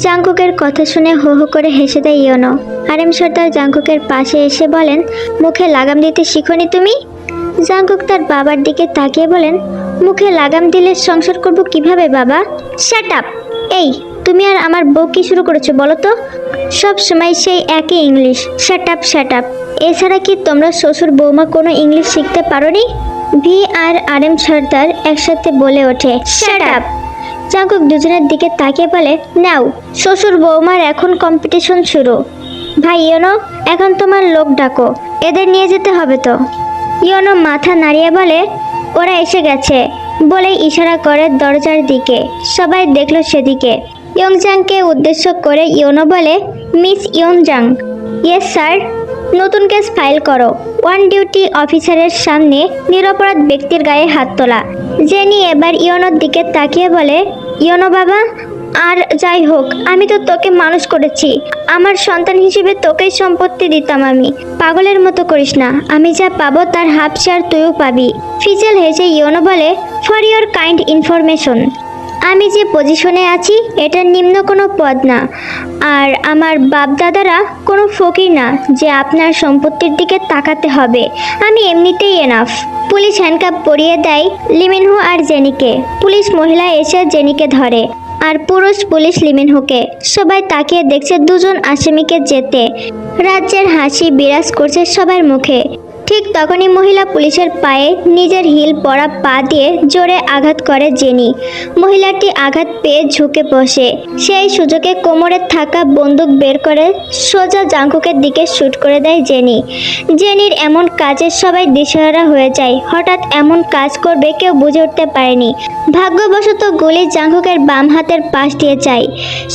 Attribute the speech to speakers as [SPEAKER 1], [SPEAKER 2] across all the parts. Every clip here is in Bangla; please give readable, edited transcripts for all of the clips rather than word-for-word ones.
[SPEAKER 1] জাংকুকের কথা শুনে হো হো করে হেসে দেয় ইয়োনো। আরেম সর্দার জাংকুকের পাশে এসে বলেন, মুখে লাগাম দিতে শিখোনি তুমি? জাংকুক তার বাবার দিকে তাকিয়ে বলেন, মুখে লাগাম দিলে সংসার করব কিভাবে বাবা? Shut up! এই, তুমি আর আমার বউ কি শুরু করেছো বলো তো? সব সময় সেই একই English, shut up shut up. এছাড়া কি তোমরা শ্বশুর বৌমা কোনো ইংলিশ শিখতে পারোনি? ভি আর আরেম সর্দার একসাথে বলে ওঠে, শ্যাট আপ! জাংকুক দুজনের দিকে তাকিয়ে বলে, নাও, শ্বশুর বৌমার এখন কম্পিটিশন শুরু। ভাই ইয়োনো, এখন তোমার লোক ডাকো, এদের নিয়ে যেতে হবে তো। ইয়োনো মাথা নাড়িয়ে বলে, ওরা এসে গেছে, বলে ইশারা করে দরজার দিকে। সবাই দেখলো সেদিকে। ইয়ংজাংকে উদ্দেশ্য করে ইয়োনো বলে, মিস ইয়ংজাং। Yes sir. নতুন কেস ফাইল করো। ওয়ান ডিউটি অফিসারের সামনে নিরপরাধ ব্যক্তির গায়ে হাত তোলা। জেনি এবার ইয়োনোর দিকে তাকিয়ে বলে, ইয়োনো বাবা, আর যাই হোক, আমি তো তোকে মানুষ করেছি, আমার সন্তান হিসেবে তোকেই সম্পত্তি দিতাম আমি। পাগলের মতো করিস না, আমি যা পাবো তার হাফ শেয়ার তুইও পাবি। ফিজেল হেসে ইয়োনো বলে, ফর ইয়োর কাইন্ড ইনফরমেশন, আমি যে পজিশনে আছি এটা নিম্ন কোনো পদ না, আর আমার বাপ দাদারা কোনো ফকির না যে আপনার সম্পত্তির দিকে তাকাতে হবে। আমি এমনিতেই এনাফ। পুলিশ হ্যান্ডকাপ পরিয়ে দেয় লিমিনহো আর জেনিকে। পুলিশ মহিলা এসে জেনিকে ধরে, আর পুরুষ পুলিশ লিমিনহোকে। সবাই তাকিয়ে দেখছে দুজন আসামিকে যেতে। রাজ্যের হাসি বিরাজ করছে সবার মুখে। ঠিক তখনই মহিলা পুলিশের পায়ে নিজের হিল পরা পা দিয়ে জোরে আঘাত করে জেনি। মহিলাটি আঘাত পেয়ে ঝুঁকে বসে। সেই সুযোগে কোমরে থাকা বন্দুক বের করে সোজা জাংকুকের দিকে শুট করে দেয় জেনি। জেনির এমন কাজে সবাই দিশেহারা হয়ে যায়। হঠাৎ এমন কাজ করবে কেউ বুঝে উঠতে পারেনি। ভাগ্যবশত গুলি জাংকুকের বাম হাতের পাশ দিয়ে যায়।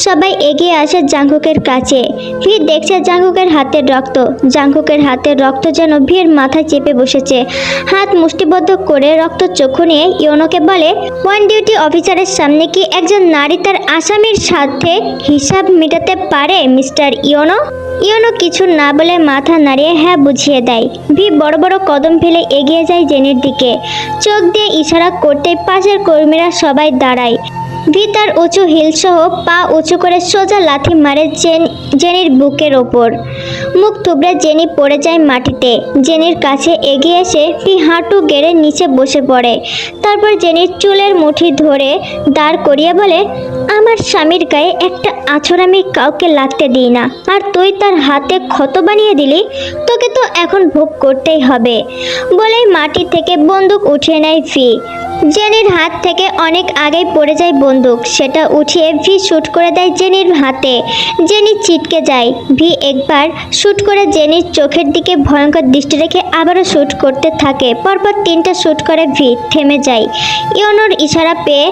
[SPEAKER 1] সবাই এগিয়ে আসে জাংকুকের কাছে। ভি দেখছে জাংকুকের হাতের রক্ত। জাংকুকের হাতের রক্ত যেন ভির মাথায় চেপে বসেছে। হাত মুষ্টিবদ্ধ করে রক্ত চক্ষু নিয়ে ইয়োনোকে বলে, ওয়ান ডিউটি অফিসারের সামনে কি একজন নারী তার আসামির সাথে হিসাব মেটাতে পারে মিস্টার ইয়োনো? ইয়োনো কিছু না বলে মাথা নাড়িয়ে হ্যাঁ বুঝিয়ে দেয়। ভি বড় বড় কদম ফেলে এগিয়ে যায় জেনির দিকে। চোখ দিয়ে ইশারা করতে পাশের কর্মীরা সবাই দাঁড়ায়। ভি তার উঁচু হিল সহ পা উঁচু করে সোজা লাথি মারে জেনির বুকের ওপর। মুখ থুবড়ে জেনি পড়ে যায় মাটিতে। জেনির কাছে এগিয়ে এসে ভি হাঁটু গেড়ে নিচে বসে পড়ে। তারপর জেনির চুলের মুঠি ধরে দাঁড় করিয়ে বলে, আমার স্বামীর গায়ে একটা আঁচড় আমি কাউকে লাগতে দিই না, আর তুই তার হাতে ক্ষত বানিয়ে দিলি, তোকে তো এখন ভোগ করতেই হবে। বলেই মাটি থেকে বন্দুক উঠিয়ে নেয় ভি। জেনির হাত থেকে অনেক আগেই পড়ে যায় বন্দুক। সেটা উঠিয়ে ভি শুট করে দেয় জেনির হাতে। জেনি ছিটকে যায়। ভি একবার শুট করে জেনির চোখের দিকে ভয়ঙ্কর দৃষ্টি রেখে আবারও শুট করতে থাকে। পরপর 3টা শুট করে ভি থেমে যায়। ইয়োনোর ইশারা পেয়ে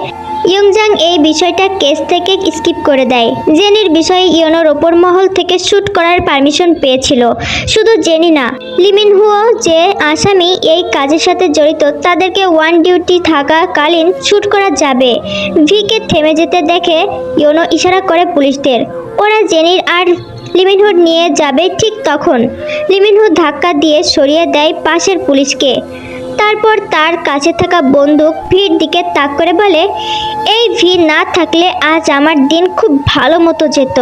[SPEAKER 1] ইয়ংজাং এই বিষয়টা কেস থেকে স্কিপ করে দেয়। জেনির বিষয়ে ইয়োনোর ওপর মহল থেকে শুট করার পারমিশন পেয়েছিল। শুধু জেনি না, লিমিনহুও যে আসামি এই কাজের সাথে জড়িত তাদেরকে ওয়ান ডিউটি থাকাকালীন শুট করা যাবে। ভিকে থেমে যেতে দেখে ইয়োনো ইশারা করে পুলিশদের। ওরা জেনির আর লিমিনহু নিয়ে যাবে। ঠিক তখন লিমিনহু ধাক্কা দিয়ে সরিয়ে দেয় পাশের পুলিশকে। তারপর তার কাছে থাকা বন্দুক ভির দিকে তাক করে বলে, এই ভি না থাকলে আজ আমার দিন খুব ভালো মতো যেত।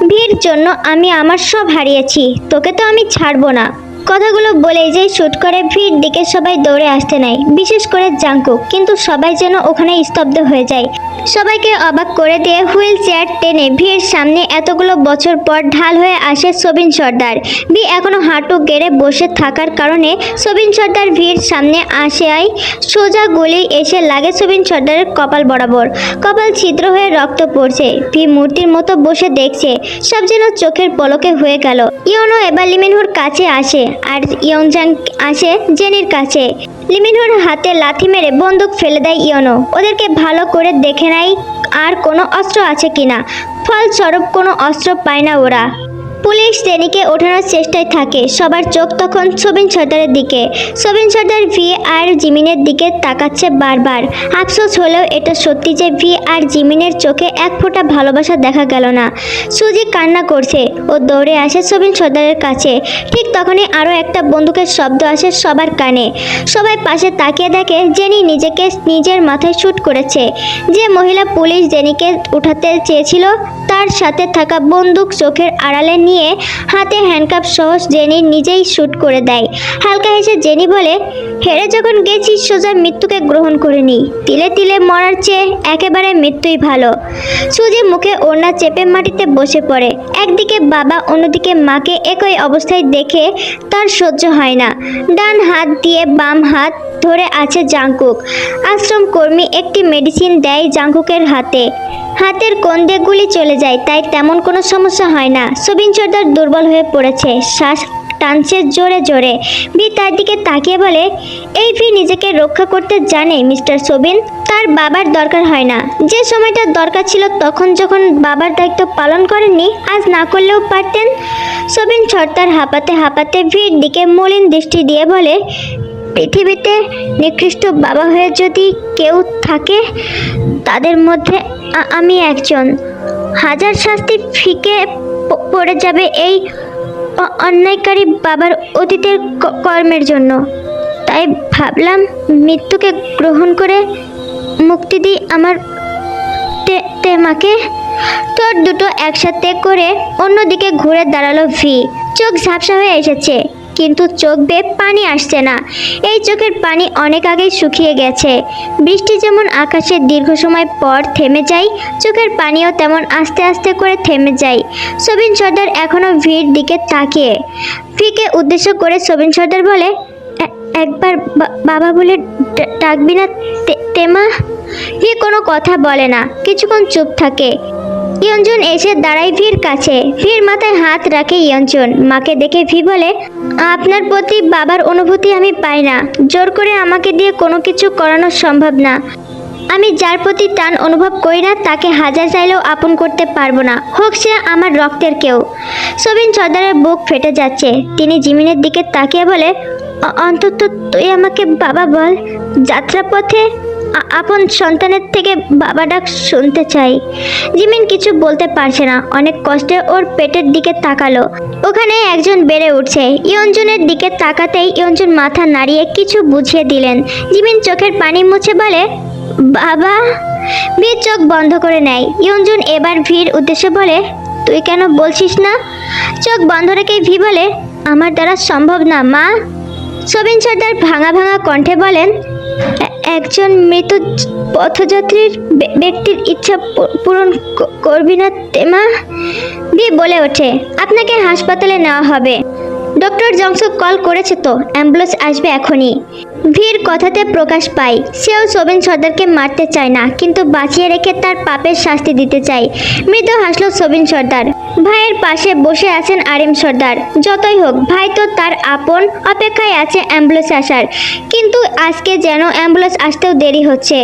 [SPEAKER 1] ভির জন্য আমি আমার সব হারিয়েছি, তোকে তো আমি ছাড়বো না। কথাগুলো বলেই যে শুট করে ভির দিকে সবাই দৌড়ে আসতে নেয়, বিশেষ করে জাংকুক। কিন্তু সবাই যেন ওখানে স্তব্ধ হয়ে যায়। সবাইকে অবাক করে দিয়ে হুইল চেয়ার টেনে ভির সামনে এতগুলো বছর পর ঢাল হয়ে আসে সবিন সর্দার। ভি এখনো হাঁটু গেড়ে বসে থাকার কারণে সবিন সর্দার ভির সামনে আসেই সোজা গুলি এসে লাগে সবিন সর্দারের কপাল বরাবর। কপাল ছিদ্র হয়ে রক্ত পড়ছে। ভি মূর্তির মতো বসে দেখছে। সব যেন চোখের পলকে হয়ে গেল। ইয়োনো এবার লিমিনহুর কাছে আসে, আর ইয়ংজাং আসে জেনির কাছে। লিমিনহুর হাতে লাথি মেরে বন্দুক ফেলে দেয় ইয়োনো। ওদেরকে ভালো করে দেখে নেয় আর কোনো অস্ত্র আছে কিনা। ফলস্বরূপ কোনো অস্ত্র পায় না ওরা। পুলিশ জেনিকে ওঠানোর চেষ্টায় থাকে। সবার চোখ তখন সবিন সর্দারের দিকে। সবিন সর্দার ভি আর জিমিনের দিকে তাকাচ্ছে বারবার। আফসোস হলেও এটা সত্যি যে ভি আর জিমিনের চোখে এক ফোঁটা ভালোবাসা দেখা গেল না। সুজি কান্না করছে। ও দৌড়ে আসে সবিন সর্দারের কাছে। ঠিক তখনই আরও একটা বন্দুকের শব্দ আসে সবার কানে। সবাই পাশে তাকিয়ে দেখে জেনি নিজেকে নিজের মাথায় শ্যুট করেছে। যে মহিলা পুলিশ জেনিকে উঠাতে চেয়েছিল তার সাথে থাকা বন্দুক চোখের আড়ালে নিয়ে হাতে হ্যান্ডকাপ সহ জেনি নিজেই শ্যুট করে দেয়। হালকা হেসে জেনি বলে, হেরে যখন গেছি সোজা মৃত্যুকে গ্রহণ করে নিই। তিলে তিলে মরার চেয়ে একেবারে মৃত্যুই ভালো। সুজি মুখে ওড়না চেপে মাটিতে বসে পড়ে। একদিকে বাবা অন্যদিকে মাকে একই অবস্থায় দেখে তার সহ্য হয় না। ডান হাত দিয়ে বাম হাত ধরে আছে জাংকুক। আশ্রম কর্মী একটি মেডিসিন দেয় জাংকুকের হাতে। হাতের কোণ দিয়ে গুলি চলে যায়, তাই তেমন কোনো সমস্যা হয় না। সবিন সর্দার দুর্বল হয়ে পড়েছে, শ্বাস টানছে জোরে জোরে। ভি তার দিকে তাকিয়ে বলে, এই ভি নিজেকে রক্ষা করতে জানে মিস্টার সবিন, তার বাবার দরকার হয় না। যে সময়টা দরকার ছিল তখন যখন বাবার দায়িত্ব পালন করেননি, আজ না করলেও পারতেন। সবিন সর্দার হাঁপাতে হাঁপাতে ভির দিকে মলিন দৃষ্টি দিয়ে বলে, পৃথিবীতে নিকৃষ্ট বাবা হয়ে যদি কেউ থাকে তাদের মধ্যে আমি একজন। হাজার শাস্তি ফিকে পড়ে যাবে এই অন্যায়কারী বাবার অতীতের কর্মের জন্য। তাই ভাবলাম মৃত্যুকে গ্রহণ করে মুক্তি দিই আমার তেমাকে। তোর দুটো একসাথে করে অন্যদিকে ঘুরে দাঁড়ালো ভি। চোখ ঝাপসা হয়ে এসেছে, কিন্তু চোখ বেয়ে পানি আসছে না। এই চোখের পানি অনেক আগেই শুকিয়ে গেছে। বৃষ্টি যেমন আকাশে দীর্ঘ সময় পর থেমে যায়, চোখের পানিও তেমন আস্তে আস্তে করে থেমে যায়। সবিন সর্দার এখনও ভিড় দিকে তাকিয়ে। ভিকে উদ্দেশ্য করে সবিন সর্দার বলে, একবার বাবা বলে ডাকবি না তেমা? ভি কোনো কথা বলে না, কিছুক্ষণ চুপ থাকে। ইয়ঞ্জন এসে দাঁড়ায় ভির কাছে। ভির মাথায় হাত রাখে ইয়ঞ্জন। মাকে দেখে ভি বলে, আপনার প্রতি বাবার অনুভূতি আমি পাই না। জোর করে আমাকে দিয়ে কোনো কিছু করানো সম্ভব না। আমি যার প্রতি টান অনুভব করি না তাকে হাজার চাইলেও আপন করতে পারবো না, হোক সে আমার রক্তের কেউ। সবিন সর্দারের বুক ফেটে যাচ্ছে। তিনি জিমিনের দিকে তাকিয়ে বলে, অন্তত তুই আমাকে বাবা বল। যাত্রাপথে আপন সন্তানের থেকে বাবা ডাক শুনতে চাই। জিমিন কিছু বলতে পারছে না। অনেক কষ্টে ওর পেটের দিকে তাকালো। ওখানে একজন বেড়ে উঠছে। ইয়ঞ্জনের দিকে তাকাতেই ইয়ঞ্জন মাথা নাড়িয়ে কিছু বুঝিয়ে দিলেন। জিমিন চোখের পানি মুছে বলে, বাবা। ভির চোখ বন্ধ করে নেয়। ইয়ঞ্জন এবার ভির উদ্দেশ্যে বলে, তুই কেন বলছিস না? চোখ বন্ধ রেখে ভি বলে, আমার দ্বারা সম্ভব না মা। সবিন সর্দার ভাঙা ভাঙা কণ্ঠে বলেন, একজন মৃত পথযাত্রীর ব্যক্তির ইচ্ছা পূরণ করবি না তেমা? ভি বলে ওঠে, আপনাকে হাসপাতালে নেওয়া হবে। ডক্টর জংসুক কল করেছে তো, অ্যাম্বুলেন্স আসবে এখনই। ভির কথাতে প্রকাশ পায় সেও সবিন সর্দারকে মারতে চায় না, কিন্তু বাঁচিয়ে রেখে তার পাপের শাস্তি দিতে চায়। মৃদু হাসলো সবিন সর্দার। ভাইয়ের পাশে বসে আছেন আরিম সর্দার। যতই হোক ভাই তো তার আপন। অপেক্ষায় আছে অ্যাম্বুলেন্স আসার, কিন্তু আজকে যেন অ্যাম্বুলেন্স আসতেও দেরি হচ্ছে।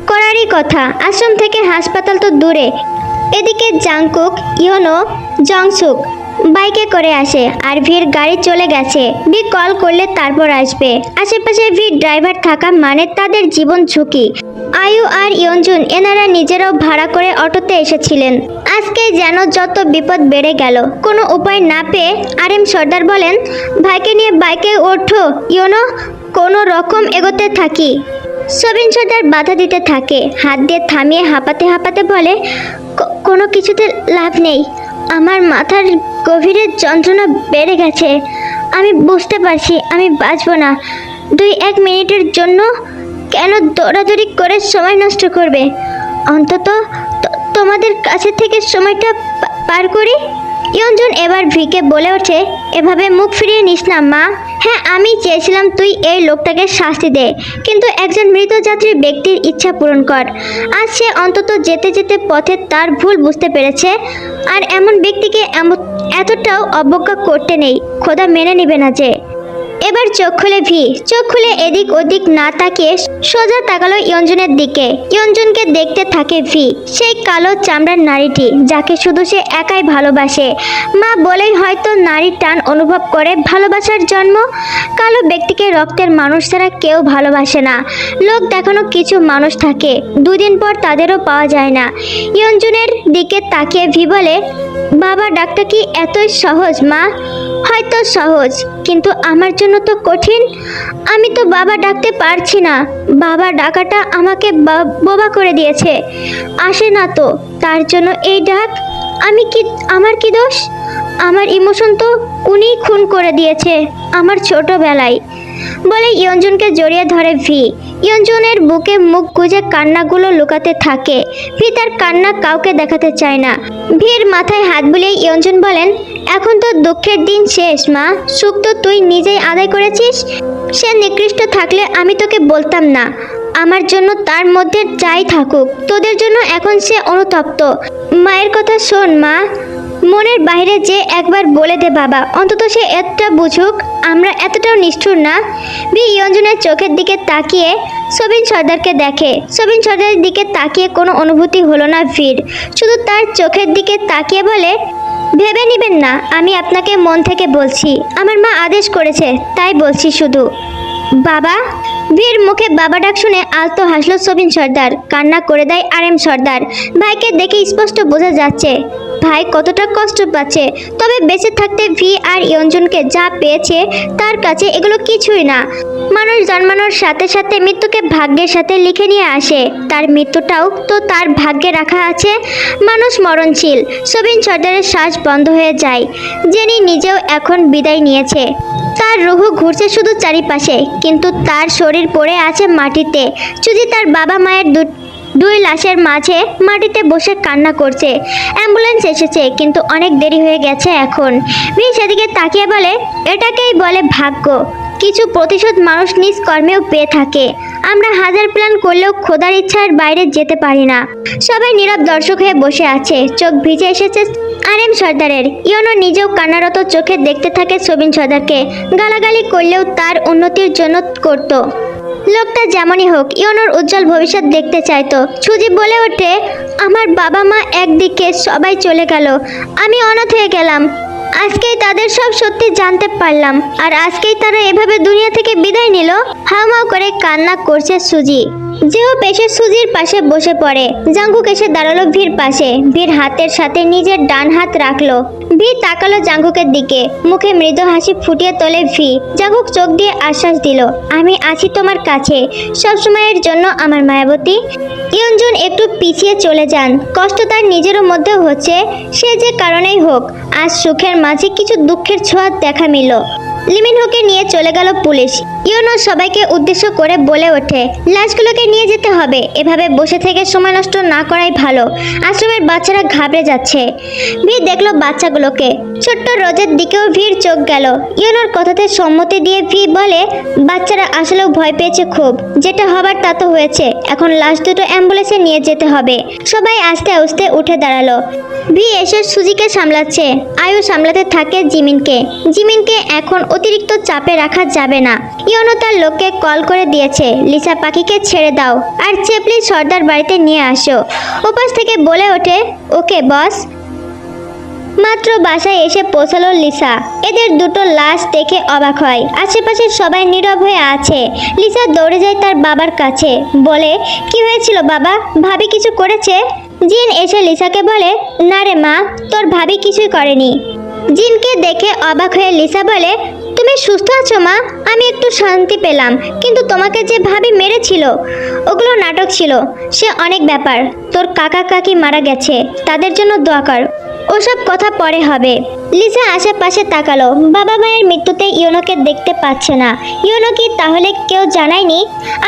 [SPEAKER 1] করারই কথা, আশ্রম থেকে হাসপাতাল তো দূরে। এদিকে জাংকুক, ইয়োনো, জংসুক বাইকে করে আসে আর ভিড় গাড়ি চলে গেছে। ভি কল করলে তারপর আসবে। আশেপাশে ভিড় ড্রাইভার থাকা মানে তাদের জীবন ঝুঁকি। আয়ু আর ইয়ঞ্জুন এনারা নিজেরাও ভাড়া করে অটোতে এসেছিলেন। আজকে যেন যত বিপদ বেড়ে গেল। কোনো উপায় না পেয়ে আরিম সর্দার বলেন, ভাইকে নিয়ে বাইকে ওঠো ইয়োনো, কোনো রকম এগোতে থাকি। সবিন সর্দার বাধা দিতে থাকে, হাত দিয়ে থামিয়ে হাঁপাতে হাঁপাতে বলে, কোনো কিছুতে লাভ নেই। আমার মাথার গভীরে যন্ত্রণা বেড়ে গেছে। আমি বুঝতে পারছি আমি বাঁচবো না। 2-1 মিনিটের জন্য কেন দৌড়াদৌড়ি করে সময় নষ্ট করবে? অন্তত তোমাদের কাছে থেকে সময়টা পার করি। ইয়ঞ্জন এবার ভিকে বলে ওঠে, এভাবে মুখ ফিরিয়ে নিস না মা। হ্যাঁ, আমি চেয়েছিলাম তুই এই লোকটাকে শাস্তি দে, কিন্তু একজন মৃত যাত্রীর ব্যক্তির ইচ্ছা পূরণ কর। আজ সে অন্তত যেতে যেতে পথে তার ভুল বুঝতে পেরেছে। আর এমন ব্যক্তিকে এতটাও অবজ্ঞা করতে নেই। খোদা মেনে নেবে না যে। এবার চোখ খুলে চোখ খুলে এদিক ওদিক না তাকিয়ে সোজা তাকালো ইয়ঞ্জনের দিকে। ইয়ঞ্জনকে দেখতে থাকে সেই কালো চামড়ার নারীটি যাকে শুধু সে একাই ভালোবাসে। মা বলেই হয়তো নারীর টান অনুভব করে ভালোবাসার জন্ম। কালো ব্যক্তিকে রক্তের মানুষ ছাড়া কেউ ভালোবাসে না। লোক দেখানো কিছু মানুষ থাকে, দুদিন পর তাদেরও পাওয়া যায় না। ইয়ঞ্জনের দিকে তাকিয়ে বলে, বাবা ডাকটা কি এতই সহজ মা? হয়তো সহজ, কিন্তু আমার জন্য তো কঠিন। আমি তো বাবা ডাকতে পারছি না। বাবা ডাকাটা আমাকে বোবা করে দিয়েছে। আসে না তো, তার জন্য এই ডাক। আমার কি দোষ? আমার ইমোশন তো উনিই খুন করে দিয়েছে আমার ছোটবেলায়। বলে ইয়ঞ্জনকে জড়িয়ে ধরে ইয়ঞ্জনের বুকে মুখ গুজে কান্নাগুলো লুকাতে থাকে। তার কান্না কাউকে দেখাতে চায় না। ভির মাথায় হাত বুলিয়ে ইয়ঞ্জন বলেন, এখন তো দুঃখের দিন শেষ মা। সুখ তো তুই নিজেই আদায় করেছিস। সে নিকৃষ্ট থাকলে আমি তোকে বলতাম না। আমার জন্য তার মধ্যে যাই থাকুক, তোদের জন্য এখন সে অনুতপ্ত। মায়ের কথা শোন মা, মনের বাইরে যে একবার বলে দে বাবা, অন্তত সে এতটা বুঝুক আমরা এতটাও নিষ্ঠুর না। ইয়ঞ্জনের চোখের দিকে তাকিয়ে সবিন সর্দারকে দেখে। সবিন সর্দারের দিকে তাকিয়ে কোনো অনুভূতি হলো না শুধু তার চোখের দিকে তাকিয়ে বলে, ভেবে নিবেন না, আমি আপনাকে মন থেকে বলছি। আমার মা আদেশ করেছে তাই বলছি শুধু। বাবা। মুখে বাবা ডাক শুনে আলতো হাসলো সবিন সর্দার। কান্না করে দেয় আরএম সর্দার। ভাইকে দেখে স্পষ্ট বোঝা যাচ্ছে ভাই কতটা কষ্ট পাচ্ছে। তবে বেঁচে থাকতে আর ইয়ঞ্জনকে যা পেয়েছে তার কাছে এগুলো কিছুই না। মানুষ জন্মানোর সাথে সাথে মৃত্যুকে ভাগ্যের সাথে লিখে নিয়ে আসে। তার মৃত্যুটাও তো তার ভাগ্যে রাখা আছে। মানুষ মরণশীল। সবিন সর্দারের শ্বাস বন্ধ হয়ে যায়। জেনি নিজেও এখন বিদায় নিয়েছে। তার রুহু ঘুরছে শুধু চারিপাশে, কিন্তু তার শরীর পড়ে আছে মাটিতে। চুজি তার বাবা মায়ের দুই লাশের মাঝে মাটিতে বসে কান্না করছে। অ্যাম্বুলেন্স এসেছে, কিন্তু অনেক দেরি হয়ে গেছে এখন। সেদিকে তাকিয়ে বলে, এটাকেই বলে ভাগ্য। কিছু প্রতিশোধ মানুষ নিজ কর্মেও পেয়ে থাকে। আমরা হাজার প্ল্যান করলেও খোদার ইচ্ছার বাইরে যেতে পারি না। সবাই নীরব দর্শক হয়ে বসে আছে। চোখ ভিজে এসেছে আরএম সর্দারের। ইয়নো নিজেও কান্নারত চোখে দেখতে থাকে সবিন সর্দারকে। গালাগালি করলেও তার উন্নতির জন্য করত। লোকটা যেমনই হোক ইয়নোর উজ্জ্বল ভবিষ্যৎ দেখতে চাইতো। সুজি বলে ওঠে, আমার বাবা মা একদিকে সবাই চলে গেল, আমি অনাথ হয়ে গেলাম। আজকেই তাদের সব সত্যি জানতে পারলাম, আর আজকেই তারা এভাবে দুনিয়া থেকে বিদায় নিল। হাউমাউ করে কান্না করছে সুজি। যেও পেশে সুজির পাশে বসে পড়ে। জাঙ্গুক এসে দাঁড়ালো পাশে। হাতের সাথে নিজের ডান হাত রাখলো। তাকালো জাঙ্গুকের দিকে। মুখে মৃদু হাসি ফুটিয়ে তোলে জাঙ্গুক চোখ দিয়ে আশ্বাস দিল, আমি আছি তোমার কাছে সবসময়ের জন্য আমার মায়াবতী। ইয়ঞ্জন একটু পিছিয়ে চলে যান। কষ্ট তার নিজেরও মধ্যেও হচ্ছে। সে যে কারণেই হোক, আজ সুখের মাঝে কিছু দুঃখের ছোঁয়া দেখা মিলল। লিমিনহোকে নিয়ে চলে গেল পুলিশ। ইয়নো সবাইকে উদ্দেশ্য করে বলে ওঠে, লাশগুলোকে নিয়ে যেতে হবে। এভাবে বসে থেকে সময় নষ্ট না করাই ভালো। আশ্রমের বাচ্চারা ঘাবড়ে যাচ্ছে। দেখলো বাচ্চাগুলোকে। ছোট্ট রোজের দিকেও চোখ গেল। ইয়নোর কথাতে সম্মতি দিয়ে বলে, বাচ্চারা আসলেও ভয় পেয়েছে খুব। যেটা হবার তা তো হয়েছে। এখন লাশ দুটো অ্যাম্বুলেন্সে নিয়ে যেতে হবে। সবাই আস্তে আস্তে উঠে দাঁড়ালো। এসে সুজিকে সামলাচ্ছে। আয়ু সামলাতে থাকে জিমিনকে এখন অতিরিক্ত চাপে রাখা যাবে না। ইয়নো তার লোককে কল করে দিয়েছে, লিসা পাখিকে ছেড়ে দাও আর চেপলি সর্দার বাড়িতে নিয়ে আসো। ওপাশ থেকে বলে ওঠে, ওকে বস। মাত্র বাসায় এসে পৌঁছালো লিসা। এদের দুটো লাশ দেখে অবাক হয়। আশেপাশে সবাই নীরব হয়ে আছে। লিসা দৌড়ে যায় তার বাবার কাছে। বলে, কি হয়েছিল বাবা? ভাবি কিছু করেছে? জিন এসে লিসাকে বলে, না রে মা, তোর ভাবি কিছুই করেনি। জিনকে দেখে অবাক হয়ে লিসা বলে, তুমি সুস্থ আছো মা? আমি একটু শান্তি পেলাম, কিন্তু তোমাকে যে ভাবি মেরেছিল ওগুলো নাটক ছিল। সে অনেক ব্যাপার। তোর কাকা কাকি মারা গেছে, তাদের জন্য দোয়া কর। ওসব কথা পরে হবে। লিসা আশেপাশে তাকালো। বাবা মায়ের মৃত্যুতে ইয়নোকে দেখতে পাচ্ছে না। ইয়নো কি তাহলে কেউ জানায়নি?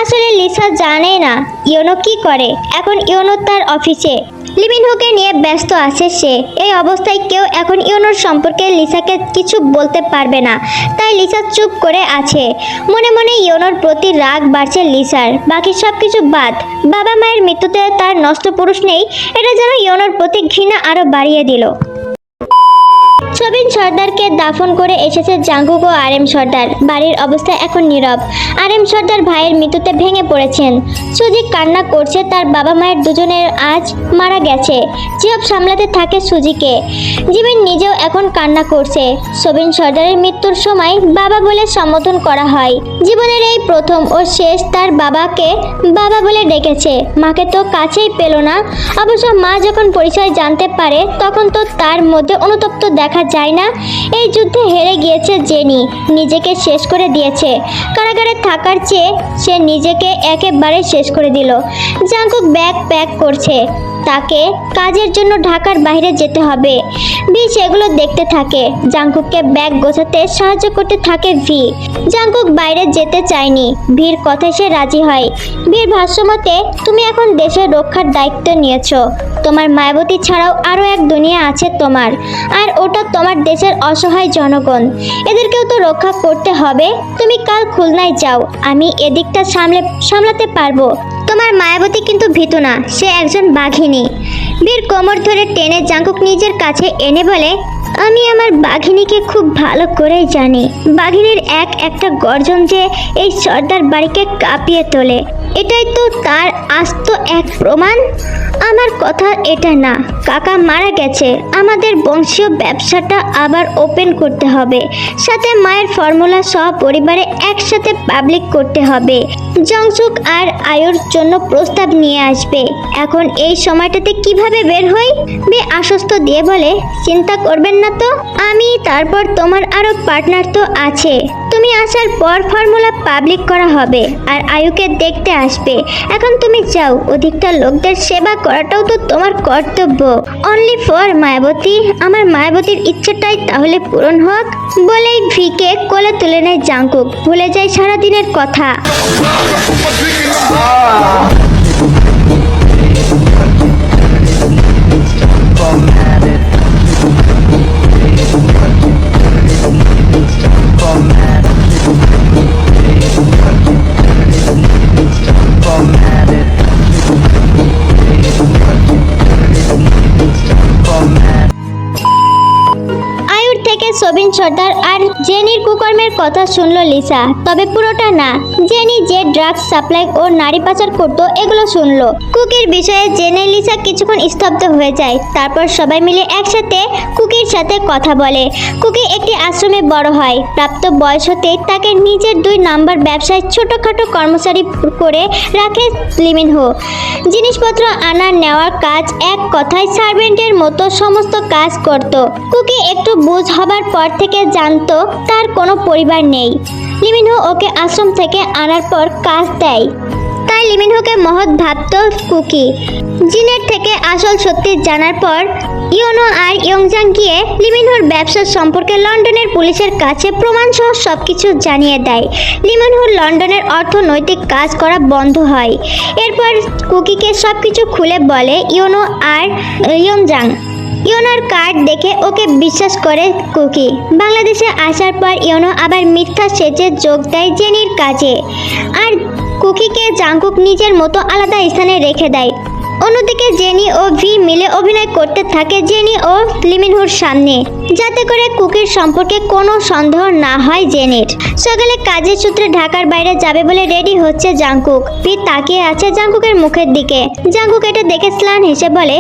[SPEAKER 1] আসলে লিসা জানে না ইয়নো কি করে। এখন ইয়নো তার অফিসে লিমিনহোকে নিয়ে ব্যস্ত আছে সে। এই অবস্থায় কেউ এখন ইয়নোর সম্পর্কে লিসাকে কিছু বলতে পারবে না। তাই লিসা চুপ করে আছে। মনে মনে ইয়নোর প্রতি রাগ বাড়ছে লিসার। বাকি সব কিছু বাদ, বাবা মায়ের মৃত্যুতে তার নষ্ট পুরুষ নেই, এটা যেন ইয়নোর প্রতি ঘৃণা আরো বাড়িয়ে দিল। সবিন সর্দারকে দাফন করে এসেছে জাঙ্কুক ও আরএম সর্দার। বাড়ির অবস্থা এখন নীরব। আরএম সর্দার ভাইয়ের মৃত্যুতে ভেঙে পড়েছেন। সুজি কান্না করছে, তার বাবা মায়ের দুজনের আজ মারা গেছে। জিয়ব সামলাতে থাকে সুজিকে। জিমিন নিজেও এখন কান্না করছে। সবিন সর্দারের মৃত্যুর সময় বাবা বলে সম্বোধন করা হয়। জীবনের এই প্রথম ও শেষ তার বাবাকে বাবা বলে ডেকেছে। মাকে তো কাছেই পেল না। অবশ্য মা যখন পরিচয় জানতে পারে তখন তো তার মধ্যে অনুতপ্ত দেখা যায় না। এই যুদ্ধে হেরে গিয়েছে জেনি, নিজেকে শেষ করে দিয়েছে। কারাগারে থাকার চেয়ে সে নিজেকে একেবারে শেষ করে দিল। জাঙ্কুক ব্যাগ প্যাক করছে। তাকে কাজের জন্য ঢাকার বাইরে যেতে হবে। ভি সেগুলো দেখতে থাকে। জাঙ্কুককে ব্যাগ গোছাতে সাহায্য করতে থাকে ভি। জাঙ্কুক বাইরে যেতে চায়নি। ভির কথায় সে রাজি হয়। ভির ভাষ্যমতে, তুমি এখন দেশের রক্ষার দায়িত্ব নিয়েছো। তোমার মায়াবতী ছাড়াও আরও এক দুনিয়া আছে তোমার, আর ওটা তোমার দেশের অসহায় জনগণ। এদেরকেও তো রক্ষা করতে হবে। তুমি কাল খুলনায় যাও, আমি এদিকটা সামলাতে পারবো। তোমার মায়াবতী কিন্তু ভীতু না, সে একজন বাঘিনী। বীর কোমর ধরে টেনে জাঙ্কুক নিজের কাছে এনে বলে, আমি আমার বাঘিনীকে খুব ভালো করেই জানি। বাঘিনীর একটা গর্জন যে এই সর্দার বাড়িকে কাঁপিয়ে তোলে, এটাই তো তার আস্ত এক প্রমাণ। আমার কথা এটা না, কাকা মারা গেছে, আমাদের বংশীয় ব্যবসাটা আবার ওপেন করতে হবে। সাথে মায়ের ফর্মুলা সহ পরিবারে একসাথে পাবলিক করতে হবে। জংসুক আর আয়ুর জন্য প্রস্তাব নিয়ে আসবে। এখন এই সময়টাতে কিভাবে বের হই? বে আশ্বস্ত দিয়ে বলে, চিন্তা করবেন না তো, আমি তারপর তোমার আরো পার্টনার তো আছে। তুমি আসার পর ফর্মুলা পাবলিক করা হবে আর আয়ুকে দেখতে আসবে। এখন তুমি যাও, অধিকটা লোকদের সেবা করাটাও তো তোমার কর্তব্য। অনলি ফর মায়াবতী, আমার মায়াবতীর ইচ্ছেটাই তাহলে পূরণ হোক। বলেই ভিকে কোলে তুলে নেয় জাঙ্কুক, ভুলে যায় সারাদিনের কথা। সবিন সর্দার আর জেনির কুকর্মের কথা শুনলো লিসা, তবে পুরোটা না। জেনি যে ড্রাগস সাপ্লাই ও নারী পাচার করতো এগুলো শুনলো। কুকির বিষয়ে জেনে লিসা কিছুক্ষণ স্তব্ধ হয়ে যায়। তারপর সবাই মিলে একসাথে কুকির সাথে কথা বলে। কুকি একটি আশ্রমে বড় হয়। প্রাপ্ত বয়স হতেই তাকে নিজের 2 নাম্বার ব্যবসায় ছোটখাটো কর্মচারী করে রাখে লিমিনহো। জিনিসপত্র আনা নেওয়ার কাজ, এক কথায় সার্ভেন্টের মতো সমস্ত কাজ করত। কুকি একটু বুঝ হবার পর থেকে জানতো তার কোনো পরিবার নেই। লিমিনহো ওকে আশ্রম থেকে আনার পর কাজ দেয়, তাই লিমিনহোকে মহৎ ভাবত কুকি। জিনের থেকে আসল সত্যি জানার পর ইয়োনো আর ইয়ংজাং গিয়ে লিমিনহোর ব্যবসা সম্পর্কে লন্ডনের পুলিশের কাছে প্রমাণসহ সবকিছু জানিয়ে দেয়। লিমিনহোর লন্ডনের অর্থনৈতিক কাজ করা বন্ধ হয়। এরপর কুকিকে সবকিছু খুলে বলে ইয়োনো আর ইয়ংজাং। ইয়োনোর কার্ড দেখে ওকে বিশ্বাস করে কুকি। বাংলাদেশে আসার পর ইয়োনো আবার মিথ্যা সেজে যোগ দেয় জেনির কাজে, আর কুকিকে জাঙ্কুক নিজের মতো আলাদা স্থানে রেখে দেয়। অন্যদিকে জেনি ও ভি মিলে অভিনয় করতে থাকে জেনি ও লিমিনহুর সামনে, যাতে করে কুকির সম্পর্কে কোনো সন্দেহ না হয় জেনির। সকালে কাজের সূত্রে ঢাকার বাইরে যাবে বলে রেডি হচ্ছে জাঙ্কুক। ভি তাকিয়ে আছে জাঙ্কুকের মুখের দিকে। জাঙ্কুক এটা দেখে স্লান হেসে বলে,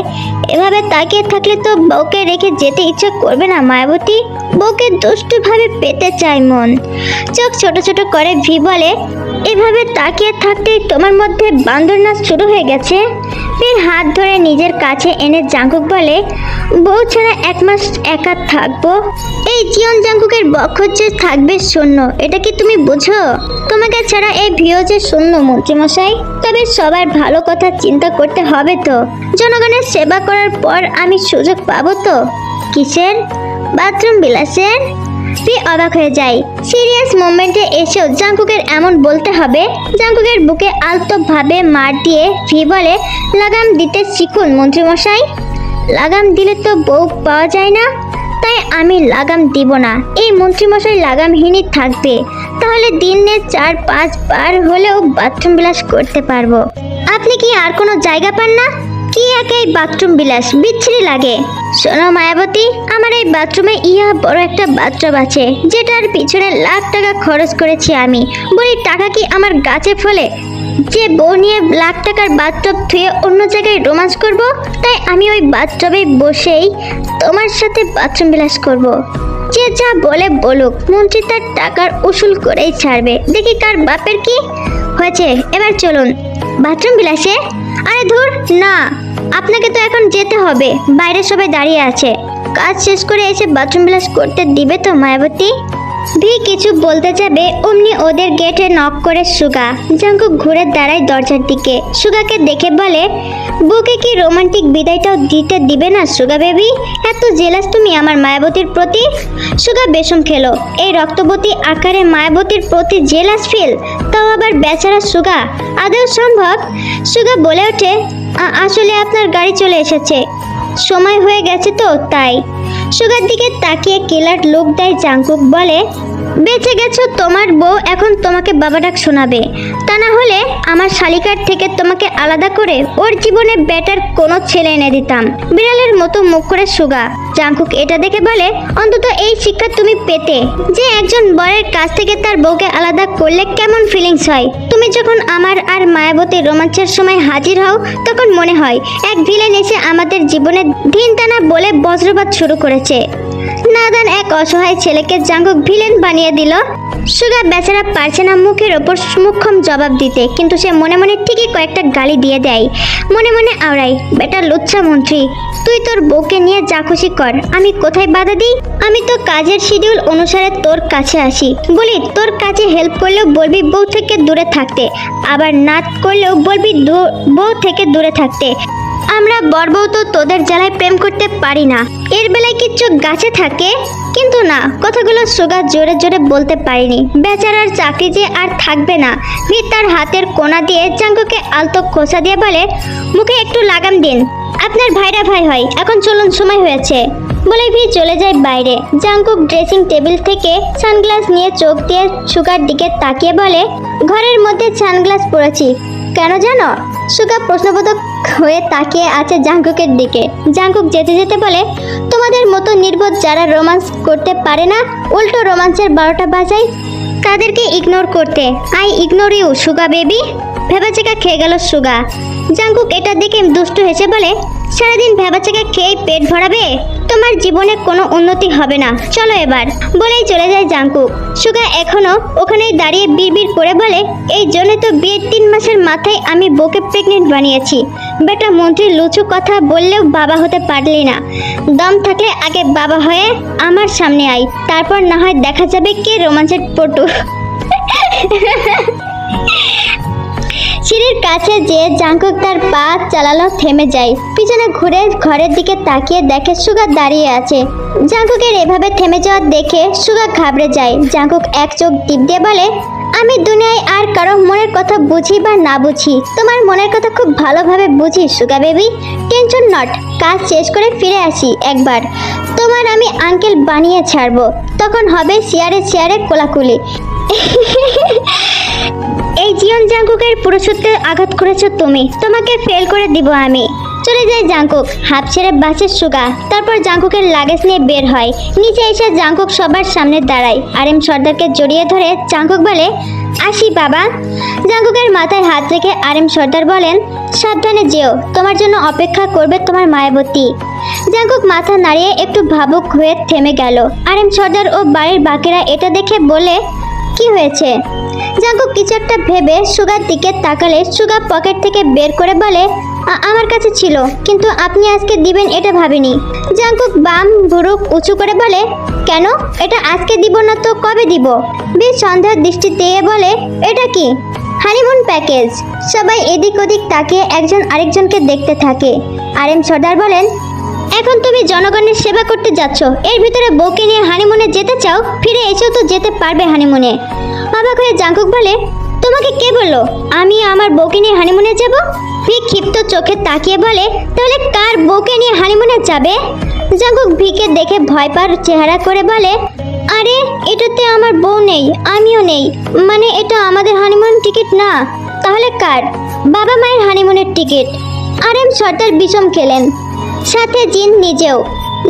[SPEAKER 1] এভাবে তাকিয়ে থাকলে তো বউকে রেখে যেতে ইচ্ছা করবে না মায়াবতী। বউকে দুষ্টুভাবে পেতে চায় মন। চোখ ছোট ছোট করে ভি বলে, এভাবে তাকিয়ে থাকতেই তোমার মধ্যে বান্দর নাচ শুরু হয়ে গেছে। ফির হাত ধরে নিজের কাছে এনে জাঙ্কুক বলে, বউ ছাড়া 1 মাস একা থাকবো। এই জীবন জাঙ্কুকের বক্ষ যে থাকবে শূন্য, এটা কি তুমি বুঝো? তোমাকে ছাড়া এই ভিও যে শূন্য মন্ত্রীমশাই। তবে সবার ভালো কথা চিন্তা করতে হবে তো। জনগণের সেবা করার পর আমি সুযোগ পাবো তো। কিসের? বাথরুম বিলাসের? ভি অবাক হয়ে যায়। সিরিয়াস মোমেন্টে এসেও জাঙ্কুকের এমন বলতে হবে। জাঙ্কুকের বুকে আলতো ভাবে মার দিয়ে ভি বলে, লাগাম দিতে শিখুন মন্ত্রীমশাই। লাগাম দিলে তো বউ পাওয়া যায় না, তাই আমি লাগাম দিব না। এই মন্ত্রীমশাই লাগামহীনই থাকবে, তাহলে দিনে 4-5 বার হলেও বাথরুম বিলাস করতে পারবো। আপনি কি আর কোনো জায়গা পান না? কি একাই বাথরুম বিলাস, বিচ্ছিরি লাগে। শোনো মায়াবতী, আমার এই বাথরুমে ইয়া বড় একটা বাথটব আছে, যেটার পিছনে লাখ টাকা খরচ করেছি আমি। বলি টাকা কি আমার গাছে ফলে যে বউ নিয়ে লাখ টাকার বাথটব ধুয়ে অন্য জায়গায় রোমান্স করব? তাই আমি ওই বাথটবে বসেই তোমার সাথে বাথরুম বিলাস করব। যে যা বলে বলুক, মন্ত্রী তার টাকার উসুল করেই ছাড়বে। দেখি কার বাপের কি হয়েছে। এবার চলুন বাথরুম বিলাসে। আরে ধুর না, আপনাকে তো এখন যেতে হবে, বাইরে সবাই দাঁড়িয়ে আছে। কাজ শেষ করে এসে বাথরুম বিলাস করতে দিবে তো মায়াবতী? ভি কিছু বলতে যাবে অমনি ওদের গেটে নক করে সুগা। জাঙ্কুক ঘুরে দাঁড়ায় দরজার দিকে, সুগাকে দেখে বলে, বুকে কি রোমান্টিক বিদায়টাও দিতে দিবে না সুগা বেবি? এত জেলাস তুমি আমার মায়াবতীর প্রতি? সুগা বেশম খেলো, এই রক্তবতী আকারে মায়াবতীর প্রতি জেলাস ফিল, তাও আবার বেচারা সুগা। আদৌ সম্ভব? সুগা বলে ওঠে, আসলে আপনার গাড়ি চলে এসেছে, সময় হয়ে গেছে তো তাই। সুগার দিকে তাকিয়ে কিলার লুক দেয় জাঙ্কুক, বলে, বেঁচে গেছো, তোমার বউ এখন তোমাকে বাবা ডাক শোনাবে। তা না হলে আমার শালিকার থেকে তোমাকে আলাদা করে ওর জীবনে বেটার কোনো ছেলে এনে দিতাম। বিড়ালের মতো মুখ করে সুগা। জাঙ্কুক এটা দেখে বলে, অন্তত এই শিক্ষা তুমি পেতে যে একজন বরের কাছ থেকে তার বউকে আলাদা করলে কেমন ফিলিংস হয়। তুমি যখন আমার আর মায়াবতী রোমাঞ্চের সময় হাজির হও, তখন মনে হয় এক ভিলেন এসে আমাদের জীবনে দিন টানা বলে বজ্রপাত শুরু করেছে। নাদান এক অসহায় ছেলেকে জাঙ্কুক ভিলেন বানিয়ে দিল। সুগা বেচারা পারছে না মুখের ওপর মুখ্যম জবাব দিতে, কিন্তু সে মনে মনে ঠিকই কয়েকটা গালি দিয়ে দেয়। মনে মনে আওড়াই, বেটা লুচ্ছা মন্ত্রী, তুই তোর বউকে নিয়ে যা খুশি কর, আমি কোথায় বাধা দিই? আমি তো কাজের শিডিউল অনুসারে তোর কাছে আসি। বলি তোর কাছে হেল্প করলেও বলবি বউ থেকে দূরে থাকতে, আবার না করলেও বলবি বউ থেকে দূরে থাকতে। আমরা বরবউ তো তোদের জ্বালায় প্রেম করতে পারি না। এর বেলায় কিচ্ছু গাছে থাকে, কিন্তু না, কথাগুলো সুগা জোরে জোরে বলতে পারিনি। বেচারার চাকরি যে আর থাকবে না। ভি তার হাতের কোনা দিয়ে জাঙ্কুকে আলতো খোসা দিয়ে বলে, মুখে একটু লাগাম দিন, আপনার ভাইরা ভাই হয়। এখন চলুন, সময় হয়েছে। বলে ভি চলে যায় বাইরে। জাঙ্কুক ড্রেসিং টেবিল থেকে সানগ্লাস নিয়ে চোখ দিয়ে সুগার দিকে তাকিয়ে বলে, ঘরের মধ্যে সানগ্লাস পরেছি কেন জানো? সুগা প্রশ্নবোধক হয়ে তাকিয়ে আছে জাঙ্কুকের দিকে। জাঙ্কুক যেতে যেতে বলে, তোমাদের মতো নির্বোধ যারা রোমান্স করতে পারে না, উল্টো রোমান্সের 12টা বাজায়, তাদেরকে ইগনোর করতে। I ignore you Suga baby. ভেবাচেকা খেয়ে গেল সুগা। জাঙ্কুক এটা দেখে দুষ্টু হেসে বলে, সারাদিন ভেবাচেকা খেয়ে পেট ভরাবে, তোমার জীবনে কোনো উন্নতি হবে না, চলো এবার। বলেই চলে যায় জাঙ্কুক। সুগা এখনো ওখানেই দাঁড়িয়ে বিড়বিড় করে বলে, এই জন্য তো বিয়ের 3 মাসের মাথায় আমি বউকে প্রেগনেন্ট বানিয়েছি। বেটা মন্ত্রী লুচু কথা বললেও বাবা হতে পারলি না। দম থাকলে আগে বাবা হয়ে আমার সামনে আয়, তারপর না হয় দেখা যাবে কে রোমাঞ্চের পটু। সিঁড়ির কাছে যে জাঙ্কুক তার পা চালালো থেমে যায়। পিছনে ঘুরে ঘরের দিকে তাকিয়ে দেখে সুগা দাঁড়িয়ে আছে। জাঙ্কুকের এভাবে থেমে যাওয়া দেখে সুগা ঘাবড়ে যায়। জাঙ্কুক এক চোখ টিপ দিয়ে বলে, আমি দুনিয়ায় আর কারো মনের কথা বুঝি বা না বুঝি, তোমার মনের কথা খুব ভালোভাবে বুঝি সুগা বেবি। টেনশন নট, কাজ শেষ করে ফিরে আসি একবার, তোমার আমি আঙ্কেল বানিয়ে ছাড়বো, তখন হবে চেয়ারে চেয়ারে কোলাকুলি। এই জীবন জাঙ্কুকের পুরুষত্বে আঘাত করেছো তুমি, তোমাকে ফেল করে দিব আমি। চলে যায় জাঙ্কুক। হাফ ছেড়ে বাসে সুগা। তারপর জাঙ্কুকের লাগেজ নিয়ে বের হয়। নিচে এসে জাঙ্কুক সবার সামনে দাঁড়ায়। আরএম সর্দারকে জড়িয়ে ধরে জাঙ্কুক বলে, আসি বাবা। জাঙ্কুকের মাথায় হাত রেখে আরএম সর্দার বলেন, সাবধানে যেও, তোমার জন্য অপেক্ষা করবে তোমার মায়াবতী। জাঙ্কুক মাথা নাড়িয়ে একটু ভাবুক হয়ে থেমে গেল। আরএম সর্দার ও বাড়ির বাকিরা এটা দেখে বলে, কি হয়েছে? জাঙ্কুক কিছু একটা ভেবে সুগার দিকে তাকালে সুগা পকেট থেকে বের করে বলে, আমার কাছে ছিল, কিন্তু আপনি আজকে দিবেন এটা ভাবিনি। জাঙ্কুক বাম ভুরুক উঁচু করে বলে, কেন? এটা আজকে দিব না তো কবে দিব? বেশ সন্দেহের দৃষ্টি দিয়ে বলে, এটা কি? Honeymoon package. সবাই এদিক ওদিক তাকিয়ে একজন আরেকজনকে দেখতে থাকে। আরএম সর্দার বলেন, এখন তুমি জনগণের সেবা করতে যাচ্ছ, এর ভিতরে বউকে নিয়ে হানিমুনে যেতে চাও? ফিরে এসেও তো যেতে পারবে হানিমুনে। অবাক হয়ে জাঙ্কুক বলে, তোমাকে কে বললো আমি আমার বউকে নিয়ে হানিমুনে যাব? ভি ক্ষিপ্ত চোখে তাকিয়ে বলে, তাহলে কার বউকে নিয়ে হানিমুনে যাবে? জাঙ্কুক ভিকে দেখে ভয় পাওয়ার চেহারা করে বলে, আরে এটাতে আমার বউ নেই, আমিও নেই, মানে এটা আমাদের হানিমুন টিকিট না। তাহলে কার? বাবা মায়ের হানিমুনের টিকিট। আরএম সর্দার বিষম খেলেন, সাথে জিন নিজেও।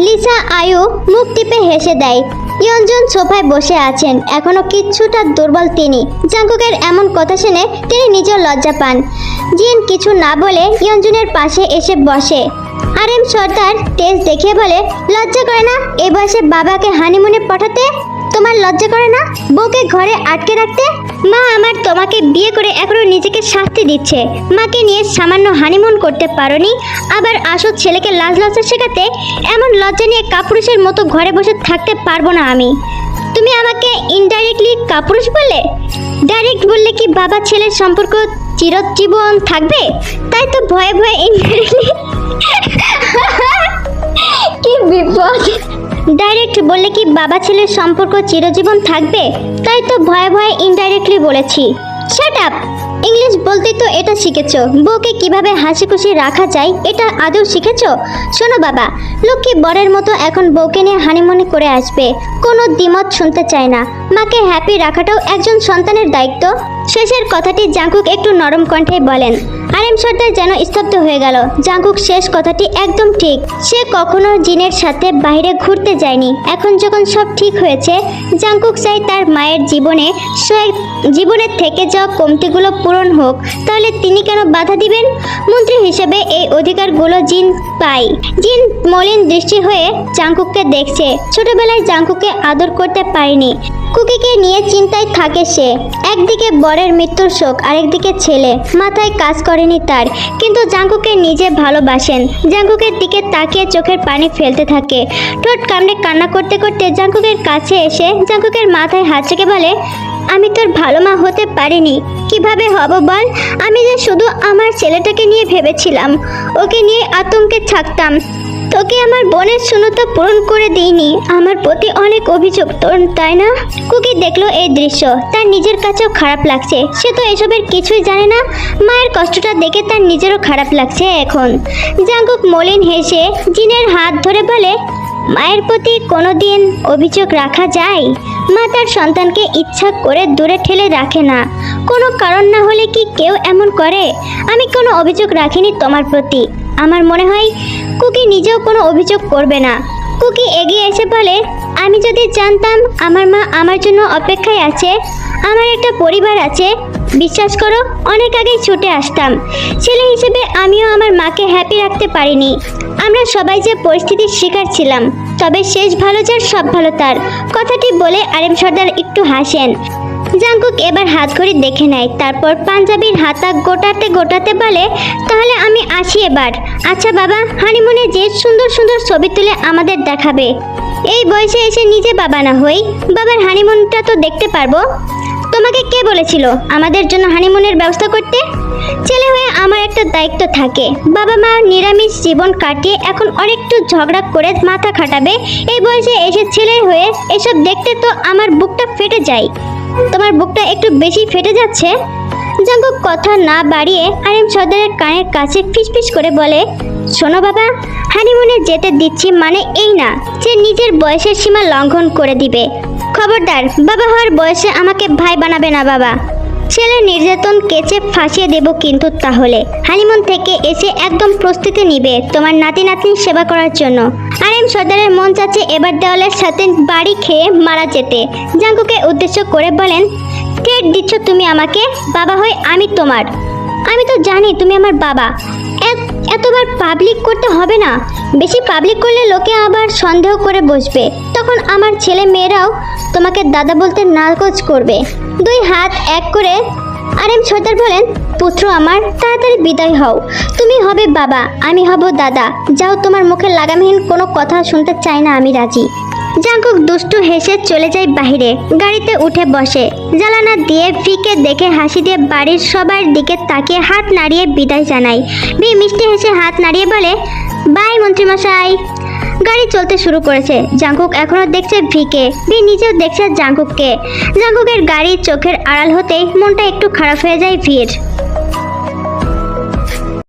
[SPEAKER 1] লিসা আয়ু মুখ টিপে হেসে দেয়। ইয়ঞ্জন সোফায় বসে আছেন, এখনো কিছুটা দুর্বল তিনি। জাঙ্কুকের এমন কথা শুনে তিনি নিজেও লজ্জা পান। জিন কিছু না বলে ইয়ঞ্জনের পাশে এসে বসে। আরএম সর্দার তেজ দেখিয়ে বলে, লজ্জা করে না এই বয়সে বাবাকে হানিমুনে পাঠাতে? তোমার লজ্জা করে না বউকে ঘরে আটকে রাখতে? মা আমার তোমাকে বিয়ে করে এখনো নিজেকে শাস্তি দিচ্ছে। মাকে নিয়ে সামান্য হানিমুন করতে পারোনি, আবার আসো ছেলেকে লাজ লজ্জা শেখাতে? এমন লজ্জা নিয়ে কাপুরুষের মতো ঘরে বসে থাকতে পারবো না আমি। তুমি আমাকে ইনডাইরেক্টলি কাপুরুষ বললে, ডাইরেক্ট বললে কি বাবা ছেলের সম্পর্ক চিরজীবন থাকবে? তাই তো ভয়ে ভয়ে ইনডাইরেক্টলি কি বিপদ! ডাইরেক্ট বললে কি বাবা ছেলের সম্পর্ক চিরজীবন থাকবে? তাই তো ভয়ে ভয়ে ইনডাইরেক্টলি বলেছি। Shut up! ইংলিশ বলতেই তো এটা শিখেছো। বউকে কিভাবে হাসি খুশি রাখা যায় এটা আদৌ শিখেছো? শোনো বাবা, লক্ষ্মী বরের মতো এখন বউকে নিয়ে হানিমুনি করে আসবে, কোনো দ্বিমত শুনতে চায় না। মাকে হ্যাপি রাখাটাও একজন সন্তানের দায়িত্ব। শেষের কথাটি জাঙ্কুক একটু নরম কণ্ঠে বলেন। আরএম সর্দার যেন স্তব্ধ হয়ে গেল। জাঙ্কুক শেষ কথাটি একদম ঠিক। সে কখনো জিনের সাথে বাইরে ঘুরতে যায়নি। এখন যখন সব ঠিক হয়েছে, জাঙ্কুক চাই তার মায়ের জীবনের থেকে যাওয়া কমতিগুলো পূরণ হোক। তাহলে তিনি কেন বাধা দিবেন? মন্ত্রী হিসেবে এই অধিকারগুলো জিন পায়। জিন মলিন দৃষ্টি হয়ে জাঙ্কুককে দেখছে। ছোটবেলায় জাঙ্কুককে আদর করতে পারেনি। কুকিকে নিয়ে চিন্তায় থাকে সে। একদিকে বরের মৃত্যুর শোক, আরেকদিকে ছেলে। মাথায় কাজ করেনি তার। কিন্তু জাঙ্কুকে নিজে ভালোবাসেন। জাঙ্কুকের দিকে তাকিয়ে চোখের পানি ফেলতে থাকে। ঠোঁট কামড়ে কান্না করতে করতে জাঙ্কুকের কাছে এসে জাঙ্কুকের মাথায় হাত রেখে বলে, আমি তোর ভালো মা হতে পারিনি। কিভাবে হব বল? আমি যে শুধু আমার ছেলেটাকে নিয়ে ভেবেছিলাম, ওকে নিয়ে আতঙ্কে থাকতাম। তোকে আমার বোনের শূন্যতা পূরণ করে দিইনি। আমার প্রতি অনেক অভিযোগ তোর, তাই না? কুকি দেখলো এই দৃশ্য, তার নিজের কাছেও খারাপ লাগছে। সে তো এসবের কিছুই জানে না। মায়ের কষ্টটা দেখে তার নিজেরও খারাপ লাগছে এখন। জাঙ্কুক মলিন হেসে জিনের হাত ধরে বলে, মায়ের প্রতি কোনোদিন অভিযোগ রাখা যায়? মা তার সন্তানকে ইচ্ছা করে দূরে ঠেলে রাখে না। কোনো কারণ না হলে কি কেউ এমন করে? আমি কোনো অভিযোগ রাখিনি তোমার প্রতি। আমার মনে হয় কুকি নিজেও কোনো অভিযোগ করবে না। কুকি এগিয়ে এসে বলে, আমি যদি জানতাম আমার মা আমার জন্য অপেক্ষায় আছে, আমার একটা পরিবার আছে, বিশ্বাস করো অনেক আগেই ছুটে আসতাম। ছেলে হিসেবে আমিও আমার মাকে হ্যাপি রাখতে পারিনি। আমরা সবাই যে পরিস্থিতির শিকার ছিলাম। তবে শেষ ভালো যার সব ভালো তার। কথাটি বলে আরএম সর্দার একটু হাসেন। জাঙ্কুক এবার হাতঘড়ি দেখে নেয়, তারপর পাঞ্জাবির হাতা গোটাতে গোটাতে বলে, তাহলে আমি আসি এবার। আচ্ছা বাবা, হানিমুনে যে সুন্দর সুন্দর ছবি তুলে আমাদের দেখাবে। এই বয়সে এসে নিজে বাবা না হই, বাবার হানিমুনটা তো দেখতে পারবো। তোমাকে কে বলেছিল আমাদের জন্য হানিমুনের ব্যবস্থা করতে? ছেলে হয়ে আমার একটা দায়িত্ব থাকে। বাবা মা নিরামিষ জীবন কাটিয়ে এখন অনেকটু ঝগড়া করে মাথা খাটাবে। এই বয়সে এসে ছেলে হয়ে এসব দেখতে তো আমার বুকটা ফেটে যায়। তোমার বুকটা একটু বেশি ফেটে যাচ্ছে। জাঙ্কুক কথা না বাড়িয়ে আরএম সর্দারের কানের কাছে ফিসফিস করে বলে, শোনো বাবা, হানিমুনে যেতে দিচ্ছি মানে এই না যে নিজের বয়সের সীমা লঙ্ঘন করে দিবে। খবরদার, বাবা হওয়ার বয়সে আমাকে ভাই বানাবে না বাবা। ছেলের নির্যাতন কেচে ফাঁসিয়ে দেব কিন্তু তাহলে। হানিমুন থেকে এসে একদম প্রস্তুতি নিবে তোমার নাতি নাতনির সেবা করার জন্য। আরএম সর্দারের মন চাচ্ছে এবার দেওয়ালের সাথে বাড়ি খেয়ে মারা যেতে। জাঙ্কুকে উদ্দেশ্য করে বলেন, থ্রেট দিচ্ছ তুমি আমাকে? বাবা হয়ে আমি তোমার। আমি তো জানি তুমি আমার বাবা। এতবার পাবলিক করতে হবে না। বেশি পাবলিক করলে লোকে আবার সন্দেহ করে বসবে। তখন আমার ছেলে মেয়েরাও তোমাকে দাদা বলতে নাকচ করবে। দুই হাত এক করে আরএম সর্দার বলেন, পুত্র আমার, তাড়াতাড়ি বিদায় হও। তুমি হবে বাবা, আমি হব দাদা। যাও, তোমার মুখে লাগামহীন কোনো কথা শুনতে চাই না আমি রাজি। জাঙ্কুক দুষ্টু হেসে চলে যায় বাহিরে। গাড়িতে উঠে বসে। জ্বালানা দিয়ে ফিকে দেখে হাসি দিয়ে বাড়ির সবার দিকে তাকিয়ে হাত নাড়িয়ে বিদায় জানায়। ভি মিষ্টি হেসে হাত নাড়িয়ে বলে, বাই মন্ত্রীমশাই। গাড়ি চলতে শুরু করেছে। জাঙ্কুক এখনো দেখছে ভিকে। ভি নিজেও দেখছে জাঙ্কুককে। জাঙ্কুকের গাড়ি চোখের আড়াল হতেই মনটা একটু খারাপ হয়ে যায় ভির।